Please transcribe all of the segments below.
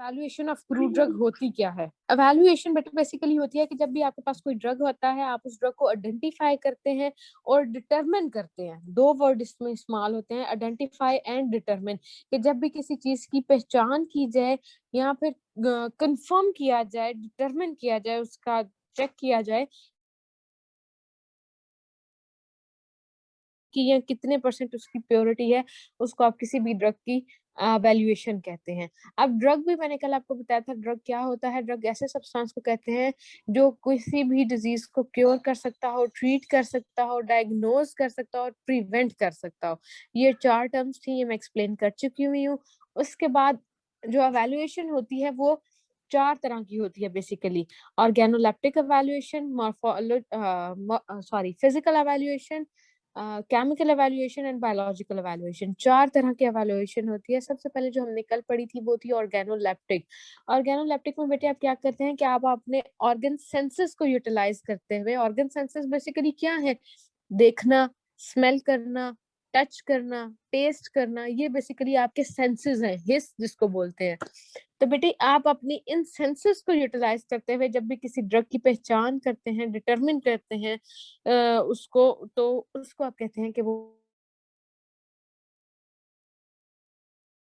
Evaluation of crude drug होती क्या है? एवेल्युएशन बेसिकली होती है कि जब भी आपके पास कोई ड्रग होता है, आप उस ड्रग को आइडेंटिफाई करते हैं और डिटरमिन करते हैं। दो वर्ड इसमें इस्तेमाल होते हैं, आइडेंटिफाई एंड डिटरमिन, कि जब भी किसी चीज की पहचान की जाए या फिर कंफर्म किया जाए, डिटरमिन किया जाए, उसका चेक किया जाए कि ये कितने परसेंट उसकी प्योरिटी है, उसको आप किसी भी ड्रग की वैल्यूएशन कहते हैं। अब ड्रग भी मैंने कल आपको बताया था, ड्रग क्या होता है? ड्रग ऐसे सब्सटेंस को कहते हैं जो किसी भी डिजीज को क्योर कर सकता हो, ट्रीट कर सकता हो, डायग्नोज कर सकता हो और प्रिवेंट कर सकता हो। ये 4 टर्म्स थी, ये मैं एक्सप्लेन कर चुकी हुई हूँ। उसके बाद जो एवैल्यूएशन होती है वो 4 तरह की होती है basically. Organoleptic evaluation, physical evaluation, chemical evaluation and biological evaluation. 4 तरह की एवैल्यूएशन होती है। सबसे पहले जो हमने कल पढ़ी थी वो थी ऑर्गेनोलेप्टिक। ऑर्गेनोलेप्टिक में बेटे आप क्या करते हैं कि आप अपने ऑर्गन सेंसेस को यूटिलाइज करते हुए, ऑर्गन सेंसेस बेसिकली क्या है? देखना, स्मेल करना, टच करना, टेस्ट करना, ये बेसिकली आपके सेंसेस हैं, हिस जिसको बोलते हैं। तो बेटे आप अपनी इन सेंसेस को यूटिलाइज करते हुए जब भी किसी ड्रग की पहचान करते हैं, डिटरमिन करते हैं उसको, तो उसको आप कहते हैं कि वो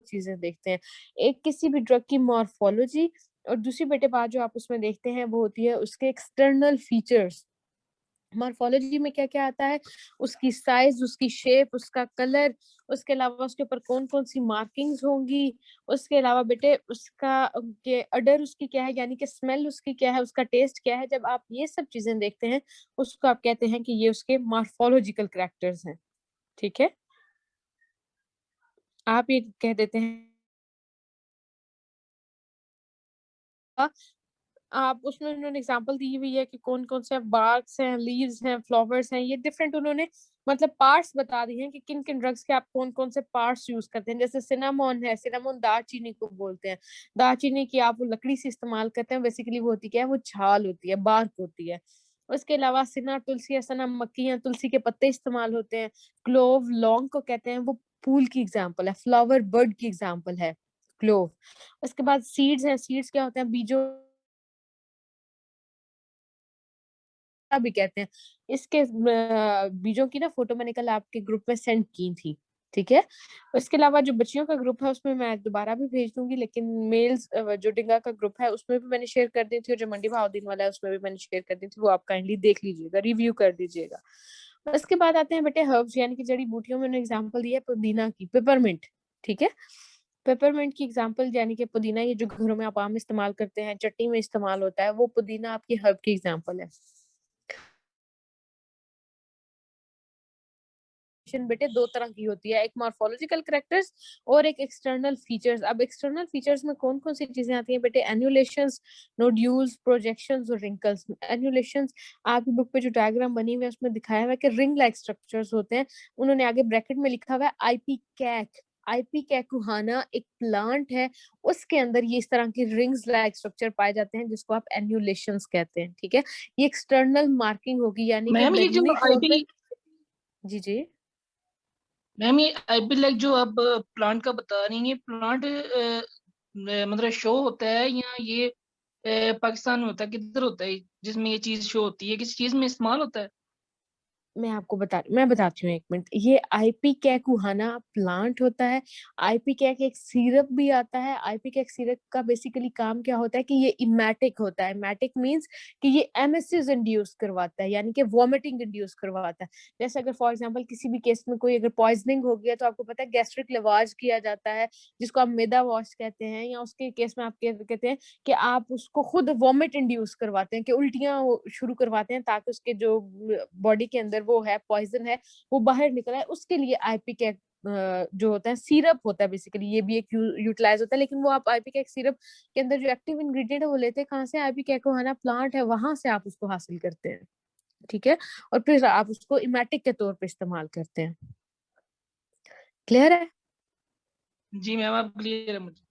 चीजें देखते हैं। एक किसी भी ड्रग की मॉर्फोलॉजी, और दूसरी बेटे बात जो आप उसमें देखते हैं वो होती है उसके एक्सटर्नल फीचर्स। मॉर्फोलॉजी में क्या क्या आता है? उसकी साइज, उसकी शेप, उसका कलर, उसके अलावा उसके ऊपर कौन कौन सी मार्किंग्स होंगी, उसके अलावा बेटे उसका के अडर उसकी क्या है, यानी कि स्मेल उसकी क्या है, उसका टेस्ट क्या है। जब आप ये सब चीजें देखते हैं उसको आप कहते हैं कि ये उसके मॉर्फोलॉजिकल कैरेक्टर्स हैं। ठीक है, आप ये कह देते हैं आप उसमें उन्होंने एग्जांपल दी हुई है कि कौन-कौन से बार्क्स हैं, लीव्स हैं, फ्लावर्स हैं, ये डिफरेंट उन्होंने मतलब पार्ट्स बता दिए हैं कि किन-किन ड्रग्स के आप कौन-कौन से पार्ट्स यूज़ करते हैं। जैसे सिनामोन है, सिनामोन दालचीनी को बोलते हैं। दालचीनी की आप वो लकड़ी से इस्तेमाल करते हैं, बेसिकली वो होती क्या है, वो छाल होती है, बार्क होती है। उसके अलावा सिना तुलसी या सना मक्खी या तुलसी के पत्ते इस्तेमाल होते हैं। क्लोव, लौंग को कहते हैं, वो फूल की एग्जांपल है, फ्लावर बर्ड की एग्जांपल है क्लोव। उसके बाद सीड्स हैं, सीड्स क्या होते हैं? बीजों भी कहते हैं। इसके बीजों की ना फोटो मैंने कल आपके ग्रुप में सेंड की थी। ठीक है, उसके अलावा जो बच्चियों का ग्रुप है उसमें मैं दोबारा भी भेज दूंगी, लेकिन मेल्स जो डिंगा का ग्रुप है उसमें भी मैंने शेयर कर दी थी, और जो मंडी भावदीन वाला है उसमें भी मैंने शेयर कर दी थी। वो आप काइंडली देख लीजिएगा, रिव्यू कर दीजिएगा। उसके बाद आते हैं बेटे हर्ब्स, यानी कि जड़ी बूटियों में एग्जाम्पल दी है पुदीना की, पेपरमिंट। ठीक है, पेपरमिंट की एग्जाम्पल यानी कि पुदीना, ये जो घरों में आप आम इस्तेमाल करते हैं, चटनी में इस्तेमाल होता है, वो पुदीना आपकी हर्ब की एग्जाम्पल है। बेटे दो तरह की होती है, एक मॉर्फोलॉजिकल कैरेक्टर्स और एक एक्सटर्नल फीचर्स। अब एक्सटर्नल फीचर्स में कौन कौन सी चीजें आती हैं बेटे? एन्युलेशंस, नोड्यूल्स, प्रोजेक्शंस और रिंकल्स। एन्युलेशंस आपकी बुक पे जो डायग्राम बनी हुई है उसमें दिखाया हुआ है कि रिंग लाइक स्ट्रक्चर्स होते हैं। उन्होंने आगे ब्रैकेट में लिखा हुआ है आईपी कैक। आईपी कैकुहाना एक प्लांट है, उसके अंदर ये इस तरह की रिंग्स लाइक स्ट्रक्चर पाए जाते हैं जिसको आप एन्युलेशंस कहते हैं। ठीक है, ये एक्सटर्नल मार्किंग होगी, यानी कि मैम ये जो बैरूनी तौर पे। आईपी जी जी। मैम ये आईपी लाइक जो आप प्लांट का बता रही हैं, प्लांट मतलब शो होता है या ये पाकिस्तान में होता है, किधर होता है जिसमें ये चीज शो होती है, किस चीज में इस्तेमाल होता है? मैं बताती हूँ, एक मिनट। ये आईपी कैकुहाना प्लांट होता है। आईपी कैक एक सिरप भी आता है। आईपी कैक सिरप का बेसिकली काम क्या होता है कि ये इमेटिक होता है। इमेटिक मींस कि ये एमेसिस इंड्यूस करवाता है, यानी कि वॉमिटिंग इंड्यूस करवाता है। जैसे अगर फॉर एग्जांपल किसी भी केस में कोई अगर पॉइजनिंग हो गया तो आपको पता है गैस्ट्रिक लेवाज किया जाता है, जिसको आप मेदा वॉश कहते हैं, या उसके केस में आप कहते हैं कि आप उसको खुद वॉमिट इंड्यूस करवाते हैं, कि उल्टियां शुरू करवाते हैं, ताकि उसके जो बॉडी के अंदर वो है पॉइजन है वो बाहर निकला है। उसके लिए आईपी कैक जो होता है सिरप होता है, बेसिकली ये भी एक यूटिलाइज होता है। लेकिन वो आप आईपी कैक सिरप के अंदर जो एक्टिव इंग्रेडिएंट है वो लेते हैं कहाँ से? आईपी कैकोहाना प्लांट है, वहां से आप उसको हासिल करते हैं। ठीक है, और फिर आप उसको इमेटिक के तौर पे इस्तेमाल करते हैं। क्लियर है? जी मैम, आप क्लियर है मुझे।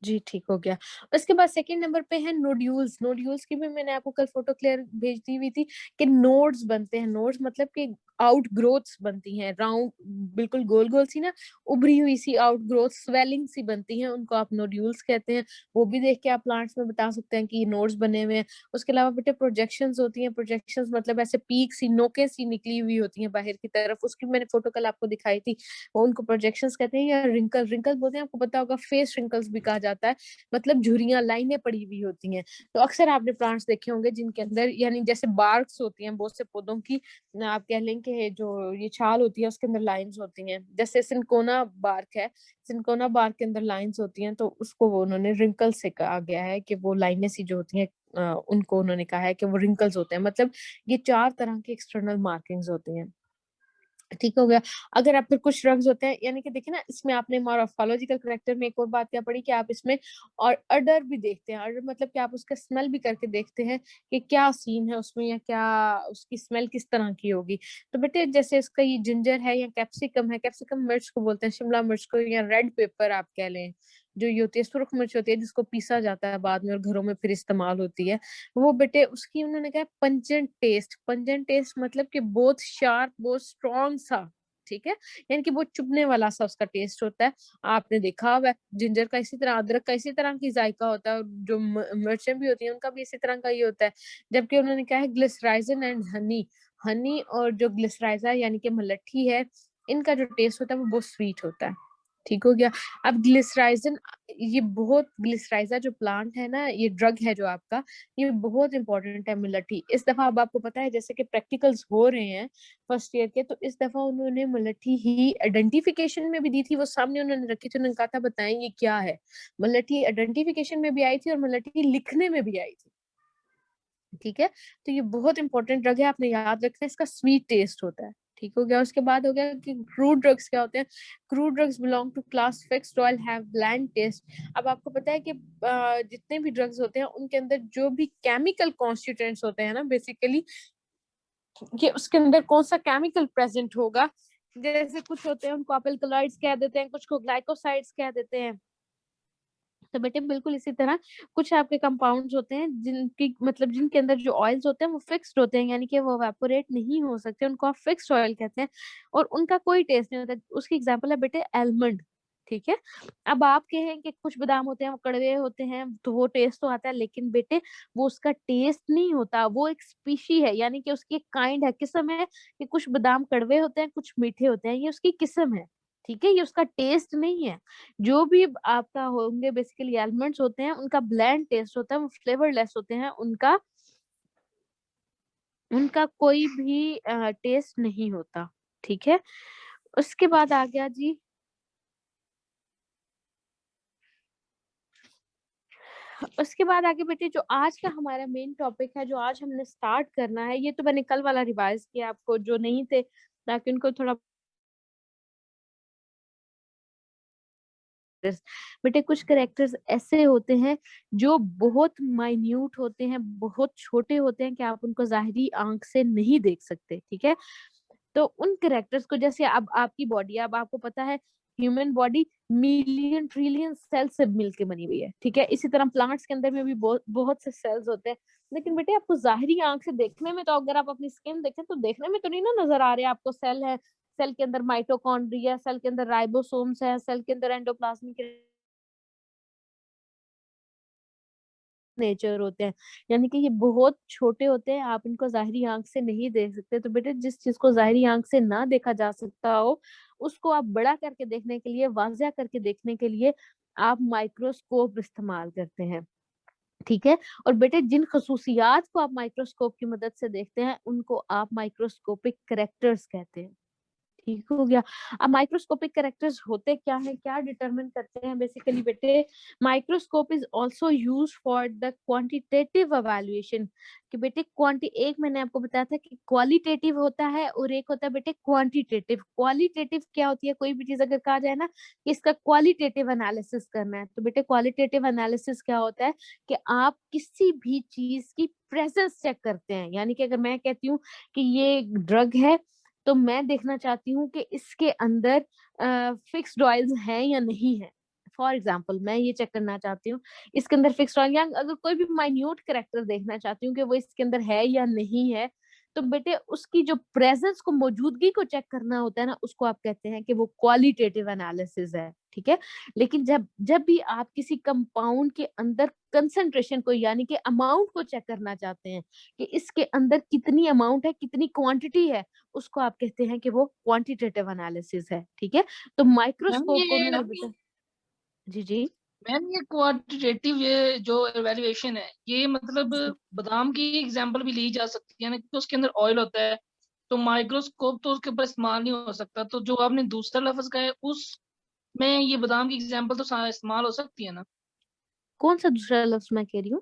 जी, ठीक हो गया। उसके बाद सेकंड नंबर पे है नोड्यूल्स। नोड्यूल्स की भी मैंने आपको कल फ़ोटो क्लियर भेज दी हुई थी कि नोड्स बनते हैं। नोड्स मतलब कि आउटग्रोथ्स बनती हैं, राउंड बिल्कुल गोल-गोल सी ना उभरी हुई सी आउटग्रोथ स्वेलिंग सी बनती हैं, उनको आप नोड्यूल्स कहते हैं। वो भी देख के आप प्लांट्स में बता सकते हैं कि ये नोड्स बने हुए हैं। उसके अलावा बेटे प्रोजेक्शंस होती हैं, प्रोजेक्शंस मतलब ऐसे पीक सी, नोकें सी निकली हुई होती हैं बाहर की तरफ, उसकी मैंने फ़ोटो कल आपको दिखाई थी। वो उनको प्रोजेक्शंस कहते हैं या रिंकल रिंकल बोलते हैं, आपको पता होगा फेस रिंकल्स भी कहा जाता है, मतलब झुर्रियाँ, लाइनें पड़ी हुई होती हैं। तो अक्सर आपने प्लांट्स देखे होंगे जिनके अंदर यानी जैसे बार्क्स होती हैं बहुत से पौधों की, आप कह लें कि जो ये छाल होती है उसके अंदर लाइन्स होती हैं। जैसे सिनकोना बार्क है, सिनकोना बार्क के अंदर लाइन्स होती हैं, तो उसको वो उन्होंने रिंकल से कहा गया है कि वो लाइनें सी जो होती हैं उनको उन्होंने कहा है कि वो रिंकल्स होते हैं। मतलब ये 4 तरह की एक्सटर्नल मार्किंग्स होती हैं। ठीक हो गया। अगर आप फिर कुछ ड्रग्स होते हैं यानी कि देखिए ना इसमें आपने मॉर्फोलॉजिकल करैक्टर में एक और बात क्या पढ़ी कि आप इसमें और अडर भी देखते हैं। अडर मतलब कि आप उसका स्मेल भी करके देखते हैं कि क्या सीन है उसमें या क्या उसकी स्मेल किस तरह की होगी। तो बेटे जैसे इसका ये जिंजर है या कैप्सिकम है, कैप्सिकम मिर्च को बोलते हैं, शिमला मिर्च को या रेड पेपर आप कह लें, जो ये होती है सुर्ख मिर्च होती है जिसको पीसा जाता है बाद में और घरों में फिर इस्तेमाल होती है। वो बेटे उसकी उन्होंने कहा पंजेंट टेस्ट मतलब कि बहुत शार्प, बहुत स्ट्रॉन्ग सा, ठीक है? यानी कि बहुत चुभने वाला सा उसका टेस्ट होता है। आपने देखा हुआ है जिंजर का इसी तरह, अदरक का इसी तरह की जायका होता है और जो मिर्चें भी होती हैं उनका भी इसी तरह का ही होता है। जबकि उन्होंने कहा है ग्लिसराइजिन एंड हनी, हनी और जो ग्लिसराइजा यानी कि मलट्ठी है, इनका जो टेस्ट होता है वो बहुत स्वीट होता है। ठीक हो गया। अब ग्लिसराइजिन, ये बहुत ग्लिसराइजा जो प्लांट है ना, ये ड्रग है जो आपका, ये बहुत इंपॉर्टेंट है मुलट्ठी। इस दफा अब आपको पता है जैसे कि प्रैक्टिकल्स हो रहे हैं फर्स्ट ईयर के, तो इस दफा उन्होंने मुलट्ठी ही आइडेंटिफिकेशन में भी दी थी, वो सामने उन्होंने रखी थी, उन्होंने कहा था बताएं ये क्या है। मुलट्ठी आइडेंटिफिकेशन में भी आई थी और मुलट्ठी लिखने में भी आई थी। ठीक है, तो ये बहुत इंपॉर्टेंट ड्रग है, आपने याद रखना है, इसका स्वीट टेस्ट होता है। ठीक हो गया। उसके बाद हो गया कि क्रूड ड्रग्स क्या होते हैं। Crude drugs belong to class fixed oil have bland taste. अब आपको पता है कि जितने भी ड्रग्स होते हैं उनके अंदर जो भी केमिकल कॉन्स्टिट्यूएंट्स होते हैं ना, बेसिकली कि उसके अंदर कौन सा केमिकल प्रेजेंट होगा, जैसे कुछ होते हैं उनको आप एल्कलॉइड्स कह देते हैं, कुछ को ग्लाइकोसाइड्स कह देते हैं। तो बेटे बिल्कुल इसी तरह कुछ आपके कंपाउंड्स होते हैं जिनकी मतलब जिनके अंदर जो ऑयल्स होते हैं वो फिक्स्ड होते हैं, यानी कि वो एवापोरेट नहीं हो सकते, उनको आप फिक्स्ड ऑयल कहते हैं और उनका कोई टेस्ट नहीं होता। उसकी एग्जांपल है बेटे एलमंड। ठीक है, अब आप कहें कि कुछ बादाम होते हैं वो कड़वे होते हैं तो वो टेस्ट तो आता है, लेकिन बेटे वो उसका टेस्ट नहीं होता, वो एक स्पीशी है, यानी कि उसकी एक काइंड है, किस्म है कि कुछ बादाम कड़वे होते हैं कुछ मीठे होते हैं, ये उसकी किस्म है। ठीक है, ये उसका टेस्ट नहीं है। जो भी आपका होंगे बेसिकली एलिमेंट्स होते हैं उनका ब्लेंड टेस्ट होता है, वो फ्लेवरलेस होते हैं, उनका उनका कोई भी टेस्ट नहीं होता। ठीक है, उसके बाद आ गया जी, उसके बाद आगे बेटे जो आज का हमारा मेन टॉपिक है, जो आज हमने स्टार्ट करना है, ये तो मैंने कल वाला रिवाइज किया आपको जो नहीं थे, ताकि उनको थोड़ा बेटे कुछ कैरेक्टर्स ऐसे होते हैं जो बहुत माइन्यूट होते हैं, बहुत छोटे होते हैं कि आप उनको जाहिरी आंख से नहीं देख सकते। ठीक है, तो उन कैरेक्टर्स को जैसे अब आपकी बॉडी, अब आपको पता है human body million trillion cell से मिलके बनी हुई है। ठीक है, इसी तरह प्लांट्स के अंदर में भी बहुत बहुत से सेल्स होते हैं, लेकिन बेटे आपको जाहिरी आंख से देखने में, तो अगर आप अपनी स्किन देखें तो देखने में तो नहीं ना नजर आ रहे आपको सेल है, सेल के अंदर माइटोकॉन्ड्रिया, सेल के अंदर राइबोसोम्स है, सेल के अंदर एंडोप्लाज्मिक नेचर होते हैं, यानी कि ये बहुत छोटे होते हैं, आप इनको ज़ाहिरी आँख से नहीं देख सकते। तो बेटे जिस चीज़ को ज़ाहिरी आँख से ना देखा जा सकता हो, उसको आप बड़ा करके देखने के लिए, वाज़िया करके देखने के लिए आप माइक्रोस्कोप इस्तेमाल करते हैं। ठीक है? और बेटे जिन खसूसियात को आप माइक्रोस्कोप की मदद से देखते हैं, उनको आप माइक्रोस्कोपिक कैरेक्टर्स कहते हैं। ठीक हो गया। अब माइक्रोस्कोपिक कैरेक्टर्स होते क्या हैं, क्या डिटरमिन करते हैं बेसिकली बेटे, microscope is also used for the quantitative evaluation, कि बेटे क्वांटी, एक मैंने आपको बताया था कि क्वालिटेटिव होता है और एक होता है बेटे क्वांटिटेटिव। क्वालिटेटिव क्या होती है, कोई भी चीज अगर कहा जाए ना कि इसका क्वालिटेटिव एनालिसिस करना है, तो बेटे क्वालिटेटिव एनालिसिस क्या होता है कि आप किसी भी चीज की प्रेजेंस चेक करते हैं, यानी कि अगर मैं कहती हूँ कि ये ड्रग है, तो मैं देखना चाहती हूँ कि इसके अंदर फिक्स्ड ऑयल्स हैं या नहीं है। फॉर एग्जाम्पल मैं ये चेक करना चाहती हूँ इसके अंदर फिक्स्ड या अगर कोई भी माइन्यूट कैरेक्टर देखना चाहती हूँ कि वो इसके अंदर है या नहीं है, तो बेटे उसकी जो प्रेजेंस को मौजूदगी को चेक करना होता है ना, उसको आप कहते हैं कि वो क्वालिटेटिव एनालिसिस है, ठीक है। लेकिन जब जब भी आप किसी कंपाउंड के अंदर कंसंट्रेशन को यानी कि अमाउंट को चेक करना चाहते हैं कि इसके अंदर कितनी अमाउंट है, कितनी क्वांटिटी है, उसको आप कहते हैं कि वो क्वांटिटेटिव एनालिसिस है, ठीक है। तो मैम माइक्रोस्कोप को ये उन्होंने बता जी जी मैम ये क्वांटिटेटिव ये जो एवेल्युएशन है, ये मतलब बादाम की एग्जांपल भी ली जा सकती है ना, क्योंकि उसके अंदर ऑयल होता है, तो माइक्रोस्कोप तो उसके ऊपर इस्तेमाल नहीं हो सकता। तो जो आपने दूसरा लफ्ज कहा है उसमें ये बादाम की एग्जांपल तो इस्तेमाल हो सकती है ना? कौन सा दूसरा लफ्ज मैं कह रही हूँ?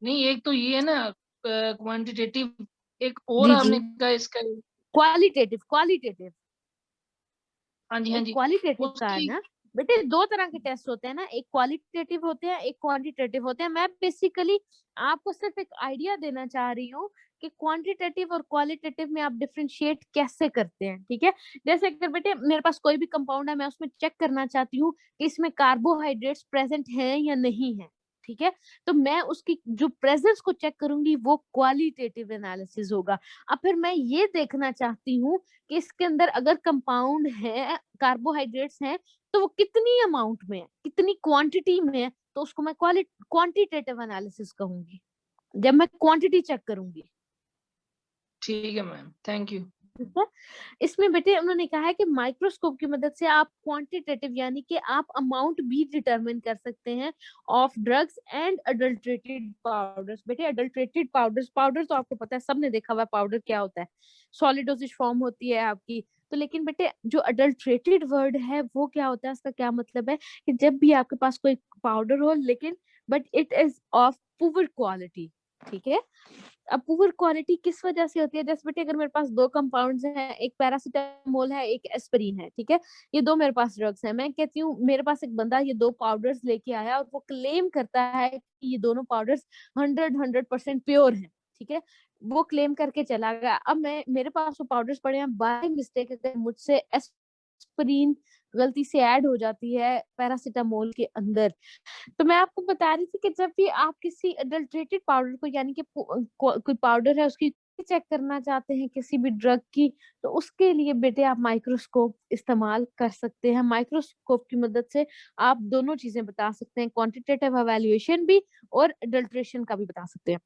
नहीं, एक तो ये है ना क्वांटिटेटिव, एक और जी जी, आपने कहा इसका। क्वालिटेटिव क्वालिटेटिव हाँ जी, हाँ एक जी। क्वालिटेटिव का है उसकी ना बेटे, दो तरह के टेस्ट होते हैं ना, एक क्वालिटेटिव होते हैं, एक क्वांटिटेटिव होते हैं। मैं बेसिकली आपको सिर्फ एक आइडिया देना चाह रही हूँ कि क्वांटिटेटिव और क्वालिटेटिव में आप डिफरेंशिएट कैसे करते हैं, ठीक है। जैसे अगर बेटे मेरे पास कोई भी कंपाउंड है, मैं उसमें चेक करना चाहती हूँ कि इसमें कार्बोहाइड्रेट्स प्रेजेंट हैं या नहीं है, ठीक है, तो मैं उसकी जो प्रेजेंस को चेक करूंगी वो क्वालिटेटिव एनालिसिस होगा। अब फिर मैं ये देखना चाहती हूँ कि इसके अंदर अगर कंपाउंड है, कार्बोहाइड्रेट्स हैं, तो वो कितनी अमाउंट में है, कितनी क्वांटिटी में है, तो उसको मैं क्वांटिटेटिव एनालिसिस कहूंगी, जब मैं क्वांटिटी चेक करूंगी, ठीक है मैम, थैंक यू। ठीक है। इसमें बेटे उन्होंने कहा है कि माइक्रोस्कोप की मदद से आप क्वांटिटेटिव यानी कि आप अमाउंट भी डिटरमिन कर सकते हैं of drugs and adulterated powders. बेटे अडल्ट्रेटेड पाउडर्स, पाउडर तो आपको पता है, सबने देखा हुआ पाउडर क्या होता है, सॉलिड डोसेज फॉर्म होती है आपकी। तो लेकिन बेटे जो अडल्ट्रेटेड वर्ड है वो क्या होता है, उसका क्या मतलब है कि जब भी आपके पास कोई पाउडर हो लेकिन but it is of poor quality, ठीक है। अब पुअर क्वालिटी किस वजह से होती है, जैसे बेटे अगर मेरे पास दो कंपाउंड्स हैं, एक पैरासीटामोल है, एक एस्पिरिन है, ठीक है, ये दो मेरे पास ड्रग्स हैं। मैं कहती हूँ मेरे पास एक बंदा ये दो पाउडर्स लेके आया और वो क्लेम करता है कि ये दोनों पाउडर्स 100% प्योर हैं, ठीक है, वो क्लेम करके चला गया। अब मैं मेरे पास वो पाउडर्स पड़े हैं, बाय मिस्टेक अगर मुझसे एस्पिरिन गलती से ऐड हो जाती है पैरासीटामोल के अंदर, तो मैं आपको बता रही थी कि जब भी आप किसी अडल्ट्रेटेड पाउडर को यानी कि कोई पाउडर है उसकी चेक करना चाहते हैं किसी भी ड्रग की, तो उसके लिए बेटे आप माइक्रोस्कोप इस्तेमाल कर सकते हैं। माइक्रोस्कोप की मदद से आप दोनों चीजें बता सकते हैं, क्वांटिटेटिव एवेल्युएशन भी और अडल्ट्रेशन का भी बता सकते हैं।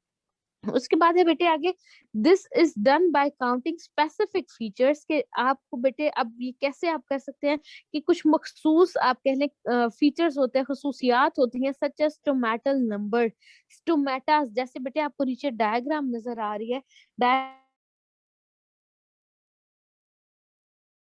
उसके बाद है बेटे आगे, this is done by counting specific features के आपको बेटे अब ये कैसे आप कर सकते हैं कि कुछ मखसूस आप कह लें फीचर्स होते हैं, खसूसियात होती हैं, such as stomatal number, stomatas, जैसे बेटे आपको नीचे डायग्राम नजर आ रही है,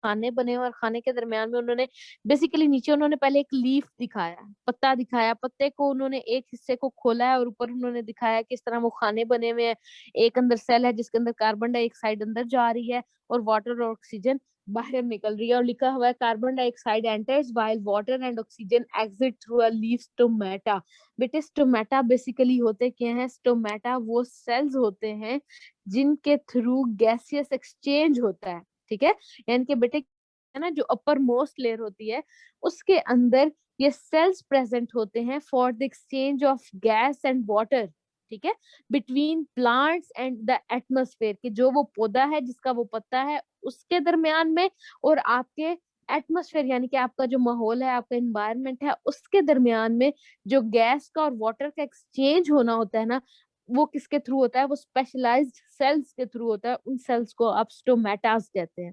खाने बने और खाने के दरमियान में उन्होंने बेसिकली नीचे उन्होंने पहले एक लीफ दिखाया, पत्ता दिखाया, पत्ते को उन्होंने एक हिस्से को खोला है और ऊपर उन्होंने दिखाया किस तरह वो खाने बने हुए हैं। एक अंदर सेल है जिसके अंदर कार्बन डाइऑक्साइड अंदर जा रही है और वाटर और ऑक्सीजन बाहर निकल रही है, और लिखा हुआ है carbon dioxide enters while water and oxygen exit through a leaf stomata. बेटे स्टोमेटा बेसिकली होते क्या है, स्टोमेटा वो सेल्स होते हैं जिनके थ्रू गैसियस एक्सचेंज होता है, ठीक है। यानी कि बेटे है ना, जो अपर मोस्ट लेयर होती है उसके अंदर ये सेल्स प्रेजेंट होते हैं for the exchange of gas and water, ठीक है, between plants and the atmosphere, कि जो वो पौधा है जिसका वो पत्ता है उसके दरमियान में और आपके एटमॉस्फेयर यानी कि आपका जो माहौल है, आपका एनवायरनमेंट है, उसके दरमियान में जो गैस का और वाटर का एक्सचेंज होना होता है ना, वो किसके थ्रू होता है, वो स्पेशलाइज्ड सेल्स के थ्रू होता है। उन सेल्स को आप स्टोमेटास कहते हैं,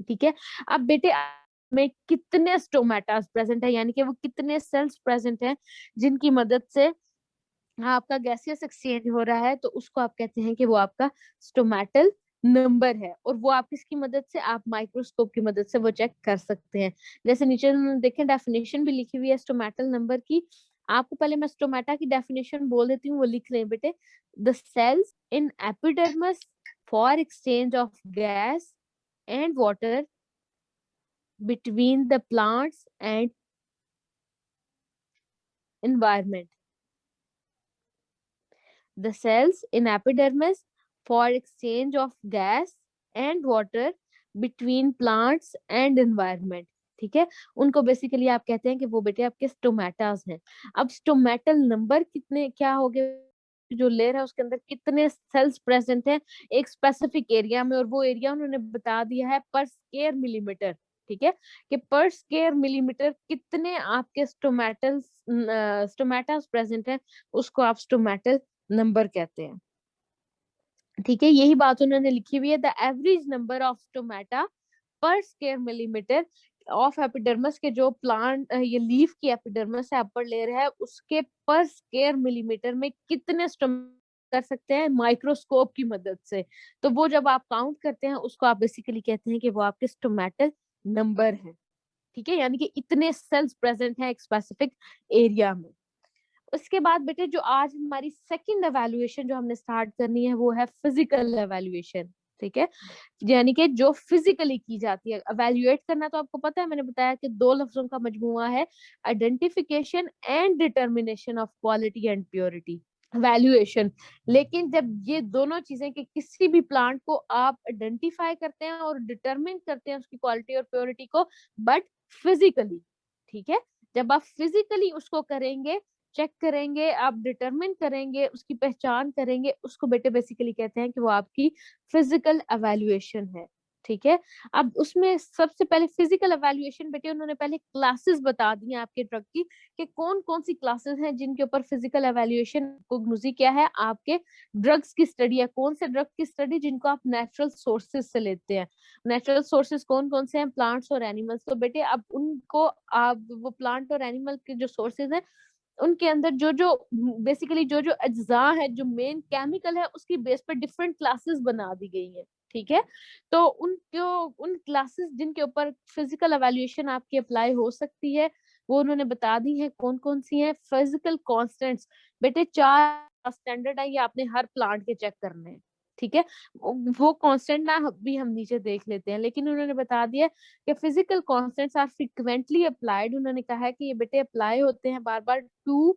ठीक है। अब बेटे में कितने स्टोमेटास प्रेजेंट है यानी कि वो कितने सेल्स प्रेजेंट हैं जिनकी मदद से आपका गैसियस एक्सचेंज हो रहा है, तो उसको आप कहते हैं कि वो आपका स्टोमेटल नंबर है। और वो आप किसकी मदद से, आप माइक्रोस्कोप की मदद से वो चेक कर सकते हैं। जैसे नीचे उन्होंने देखें डेफिनेशन भी लिखी हुई है स्टोमेटल नंबर की, आपको पहले मैं स्टोमेटा की डेफिनेशन बोल देती हूँ, वो लिख लें बेटे। The cells in epidermis for exchange of gas and water between the plants and environment. The cells in epidermis for exchange of gas and water between plants and environment. ठीक है, उनको बेसिकली आप कहते हैं कि वो बेटे आपके स्टोमेटास हैं। अब स्टोमेटल नंबर कितने क्या हो गए, जो लेयर है उसके अंदर कितने सेल्स प्रेजेंट हैं एक स्पेसिफिक एरिया में, और वो एरिया उन्होंने बता दिया है पर स्क्वायर मिलीमीटर। ठीक है, कि पर स्क्वायर मिलीमीटर कितने आपके स्टोमेटास प्रेजेंट है, उसको आप स्टोमेटल नंबर कहते हैं। ठीक है, यही बात उन्होंने लिखी हुई है, the average number of stomata पर स्क्वायर मिलीमीटर ऑफ एपिडर्मिस के जो प्लांट ये लीफ की एपिडर्मिस है अपर लेयर है उसके पर स्क्वायर मिलीमीटर में कितने कर सकते हैं माइक्रोस्कोप की मदद से। तो वो जब आप काउंट करते हैं उसको आप बेसिकली कहते हैं कि वो आपके स्टोमेटल नंबर है। ठीक है, यानी कि इतने सेल्स प्रेजेंट हैं एक स्पेसिफिक एरिया में। उसके बाद बेटे जो आज हमारी सेकंड एवेल्युएशन जो हमने स्टार्ट करनी है वो है फिजिकल एवेल्युएशन। ठीक है, यानी कि जो फिजिकली की जाती है। एवेल्युएट करना तो आपको पता है, मैंने बताया कि दो लफ्जों का मजमूआ है, identification and determination of quality and purity. Valuation, लेकिन जब ये दोनों चीजें कि किसी भी प्लांट को आप आइडेंटिफाई करते हैं और डिटरमिन करते हैं उसकी क्वालिटी और प्योरिटी को, बट फिजिकली। ठीक है, जब आप फिजिकली उसको करेंगे, चेक करेंगे, आप डिटरमिन करेंगे, उसकी पहचान करेंगे, उसको बेटे बेसिकली कहते हैं कि वो आपकी फिजिकल एवेल्युएशन है। ठीक है, अब उसमें सबसे पहले फिजिकल एवेल्युएशन बेटे उन्होंने पहले क्लासेस बता दी हैं आपके ड्रग की, कि कौन कौन सी क्लासेस हैं जिनके ऊपर फिजिकल एवेल्युएशन कोगनोसी क्या है, आपके ड्रग्स की स्टडी है। कौन से ड्रग की स्टडी जिनको आप नेचुरल सोर्सेज से लेते हैं। नेचुरल सोर्सेज कौन कौन से हैं, प्लांट्स और एनिमल्स। तो बेटे अब उनको आप वो प्लांट और एनिमल के जो सोर्सेज हैं उनके अंदर जो जो बेसिकली जो जो अज्जा है, जो मेन केमिकल है, उसकी बेस पर डिफरेंट क्लासेस बना दी गई है। ठीक है, तो उन क्लासेस जिनके ऊपर फिजिकल एवेल्युएशन आपकी अप्लाई हो सकती है वो उन्होंने बता दी है। कौन कौन सी है, फिजिकल कांस्टेंट्स बेटे 4 स्टैंडर्ड है, ये आपने हर प्लांट के चेक करने हैं। ठीक है, वो कांस्टेंट ना भी हम नीचे देख लेते हैं, लेकिन उन्होंने बता दिया कि physical constants are frequently applied. उन्होंने कहा है कि ये बेटे अप्लाई होते हैं बार बार टू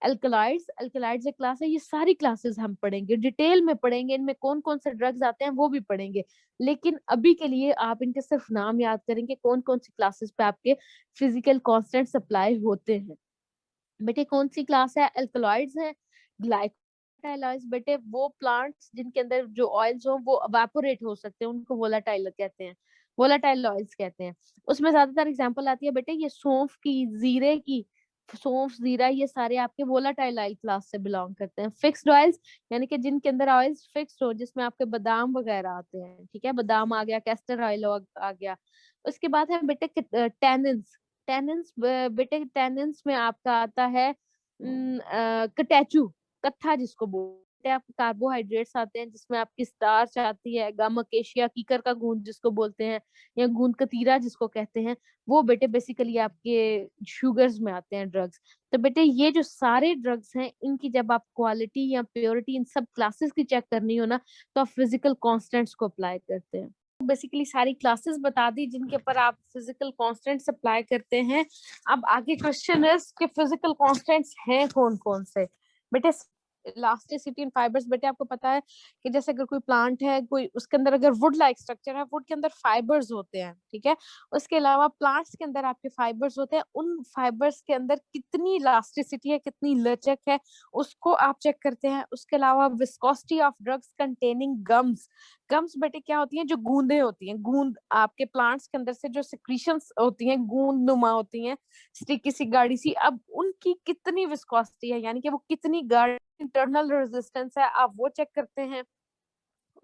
अल्कलाइड्स। अल्कलाइड्स एक क्लास है, ये सारी क्लासेस हम पढ़ेंगे, डिटेल में पढ़ेंगे, इनमें कौन कौन से ड्रग्स आते हैं वो भी पढ़ेंगे। लेकिन अभी के लिए आप इनके सिर्फ नाम याद करेंगे, कौन कौन सी क्लासेस पे आपके फिजिकल कांस्टेंट्स अप्लाई होते हैं। बेटे कौन सी क्लास है, अल्कलॉइड्स है। ग्लाइकोटाइलॉइड्स बेटे वो प्लांट्स जिनके अंदर जो ऑयल्स हो वो इवेपोरेट हो सकते हैं, उनको वोलाटाइल कहते हैं, वोलाटाइल ऑयल्स कहते हैं। उसमें ज्यादातर एग्जांपल आती है बेटे ये सौंफ की, जीरे की, सौंफ जीरा, ये सारे आपके वोलाटाइल ऑयल क्लास से बिलोंग करते हैं। फिक्स्ड ऑयल्स यानी कि जिनके अंदर ऑयल्स फिक्स्ड हो, जिसमें आपके बादाम वगैरह आते हैं। ठीक है, बादाम आ गया, कैस्टर ऑयल आ गया। उसके बाद है बेटे टेनिन्स। टेनिन्स बेटे टेनिन्स में आपका आता है कटेचू, कत्था जिसको बोलते हैं। आपके कार्बोहाइड्रेट्स आते हैं जिसमें आपकी स्टार्च आती है, गम अकेशिया, कीकर का गूंद जिसको बोलते हैं, या गूंद कतीरा जिसको कहते हैं, वो बेटे बेसिकली आपके शुगर्स में आते हैं ड्रग्स। तो बेटे ये जो सारे ड्रग्स हैं इनकी जब आप क्वालिटी या प्योरिटी इन सब क्लासेस की चेक करनी हो ना, तो आप फिजिकल कांस्टेंट्स को अप्लाई करते हैं। बेसिकली सारी क्लासेस बता दी जिनके ऊपर आप फिजिकल कांस्टेंट्स अप्लाई करते हैं। अब आगे क्वेश्चन है कि फिजिकल कांस्टेंट्स हैं कौन कौन से। बेटे इलास्टिसिटी इन फाइबर्स, बेटे आपको पता है कि जैसे अगर कोई प्लांट है, कोई उसके अंदर अगर वुड लाइक स्ट्रक्चर है, वुड के अंदर फाइबर्स होते हैं। ठीक है, उसके अलावा प्लांट्स के अंदर आपके फाइबर्स होते हैं, उन फाइबर्स के अंदर कितनी इलास्टिसिटी है, कितनी लचक है, उसको आप चेक करते हैं। उसके अलावा viscosity of drugs containing gums. Gums बेटे क्या होती हैं, जो गूंदे होती हैं, गूंद आपके प्लांट्स के अंदर से जो सिक्रीशंस होती हैं, गूंद नुमा होती हैं, स्टिकी सी गाढ़ी सी, अब उनकी कितनी विस्कोसिटी है, यानी कि वो कितनी गाढ़ी, इंटरनल रेजिस्टेंस है, आप वो चेक करते हैं।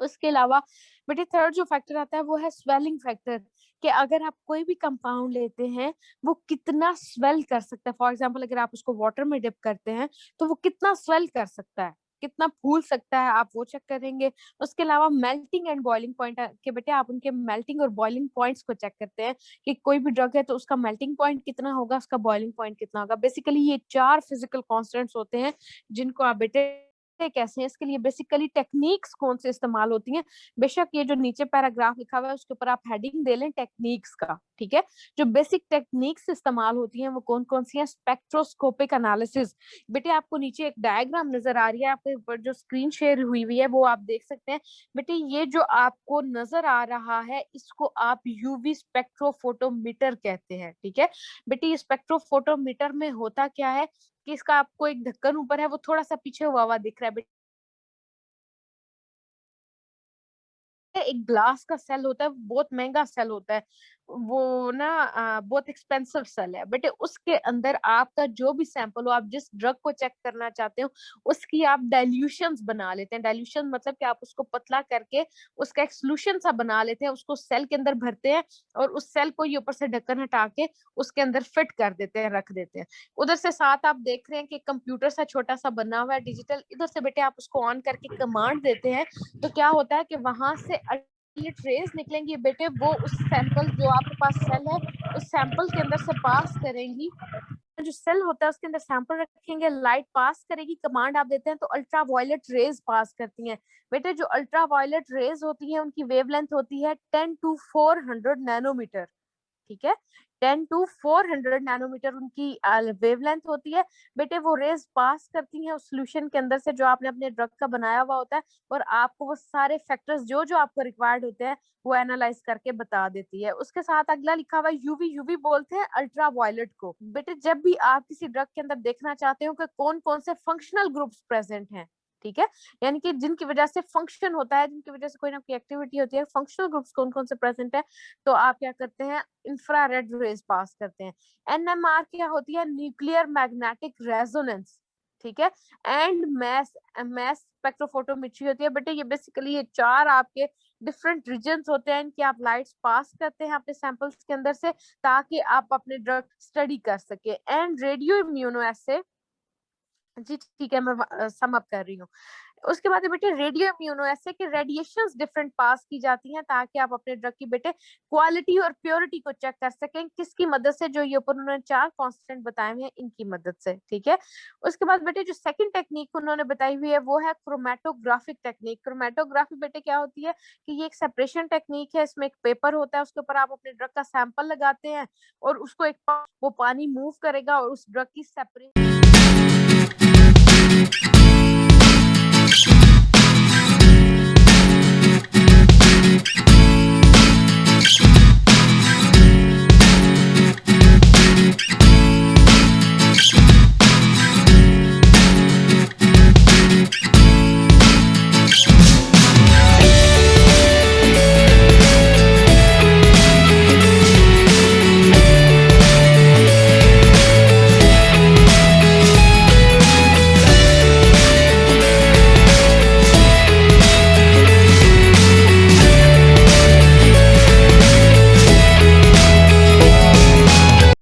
उसके अलावा बेटे थर्ड जो फैक्टर आता है वो है स्वेलिंग फैक्टर, कि अगर आप कोई भी कंपाउंड लेते हैं वो कितना स्वेल कर सकता है। फॉर एग्जांपल अगर आप उसको वाटर में डिप करते हैं तो वो कितना स्वेल कर सकता है, कितना फूल सकता है, आप वो चेक करेंगे। उसके अलावा मेल्टिंग एंड बॉइलिंग पॉइंट के बेटे आप उनके मेल्टिंग और बॉइलिंग पॉइंट्स को चेक करते हैं, कि कोई भी ड्रग है तो उसका मेल्टिंग पॉइंट कितना होगा, उसका बॉइलिंग पॉइंट कितना होगा। बेसिकली ये 4 फिजिकल कॉन्स्टेंट्स होते हैं जिनको आप बेटे कैसे हैं, इसके लिए बेसिकली टेक्निक्स कौन से इस्तेमाल होती हैं। बेशक ये जो नीचे पैराग्राफ लिखा हुआ है उसके ऊपर आप हेडिंग दे लें टेक्निक्स का, ठीक है। जो बेसिक टेक्निक्स इस्तेमाल होती हैं वो कौन कौन सी हैं। स्पेक्ट्रोस्कोपिक एनालिसिस, बेटे आपको नीचे एक डायग्राम नजर आ रही है, आपके ऊपर जो स्क्रीन शेयर हुई हुई है वो आप देख सकते हैं। बेटे ये जो आपको नजर आ रहा है इसको आप यूवी स्पेक्ट्रोफोटोमीटर कहते हैं, ठीक है। बेटे ये स्पेक्ट्रोफोटोमीटर में होता क्या है कि इसका आपको एक ढक्कन ऊपर है वो थोड़ा सा पीछे हुआ हुआ दिख रहा है। एक ग्लास का सेल होता है, बहुत महंगा सेल होता है वो ना, बहुत एक्सपेंसिव सेल है बेटे। उसके अंदर आपका जो भी सैंपल हो, आप जिस ड्रग को चेक करना चाहते हो उसकी आप डाइल्यूशंस बना लेते हैं। डाइल्यूशन मतलब कि आप उसको पतला करके उसका एक सोल्यूशन सा बना लेते हैं, उसको सेल के अंदर भरते हैं और उस सेल को ये ऊपर से ढक्कन हटा के उसके अंदर फिट कर देते हैं, रख देते हैं। उधर से साथ आप देख रहे हैं कि कंप्यूटर सा छोटा सा बना हुआ है डिजिटल, इधर से बेटे आप उसको ऑन करके कमांड देते हैं तो क्या होता है कि वहां से ट्रेस निकलेंगी बेटे, वो उस सैंपल जो आपके पास सेल है उस सैंपल के अंदर से पास करेंगी। जो सेल होता है उसके अंदर सैंपल रखेंगे, लाइट पास करेगी, कमांड आप देते हैं तो अल्ट्रा वायलेट रेज पास करती हैं। बेटे जो अल्ट्रा वायलेट रेज होती है उनकी वेवलेंथ होती है 10 to 400 नैनोमीटर, ठीक है। 10 to 400 नैनोमीटर उनकी वेवलेंथ होती है। बेटे वो रेज पास करती हैं उस सोल्यूशन के अंदर से जो आपने अपने ड्रग का बनाया हुआ होता है, और आपको वो सारे फैक्टर्स जो जो आपको रिक्वायर्ड होते हैं वो एनालाइज करके बता देती है। उसके साथ अगला लिखा हुआ है यूवी। यूवी बोलते हैं अल्ट्रा वायलेट को। बेटे जब भी आप किसी ड्रग के अंदर देखना चाहते हो कि कौन कौन से फंक्शनल ग्रुप्स प्रेजेंट हैं, ठीक है, यानी कि जिनकी वजह से फंक्शन होता है, जिनकी वजह से कोई ना कोई एक्टिविटी होती है, फंक्शनल ग्रुप्स कौन कौन से प्रेजेंट है, तो आप क्या करते हैं, इंफ्रारेड रेज पास करते हैं। एनएमआर क्या होती है, न्यूक्लियर मैग्नेटिक रेजोनेंस, ठीक है। एंड मैस मैस स्पेक्ट्रोफोटोमेट्री होती है। बेटे ये बेसिकली ये चार आपके डिफरेंट रीजन्स होते हैं, इनकी आप लाइट्स पास करते हैं अपने सैंपल्स के अंदर से ताकि आप अपने ड्रग स्टडी कर सके। एंड रेडियो इम्यूनो एसे, जी ठीक है, मैं सम अप कर रही हूँ। उसके बाद बेटे रेडियो इम्यूनो ऐसे कि रेडिएशंस डिफरेंट पास की जाती हैं ताकि आप अपने ड्रग की बेटे क्वालिटी और प्योरिटी को चेक कर सकें, किसकी मदद से, जो ये ऊपर उन्होंने चार कांस्टेंट बताए हुए हैं इनकी मदद से, ठीक है। उसके बाद बेटे जो सेकंड टेक्निक उन्होंने बताई हुई है वो है क्रोमेटोग्राफिक टेक्निक। क्रोमेटोग्राफी बेटे क्या होती है कि ये एक सेपरेशन टेक्निक है। इसमें एक पेपर होता है, उसके ऊपर आप अपने ड्रग का सैंपल लगाते हैं और उसको एक वो पानी मूव करेगा और उस ड्रग की सेपरेशन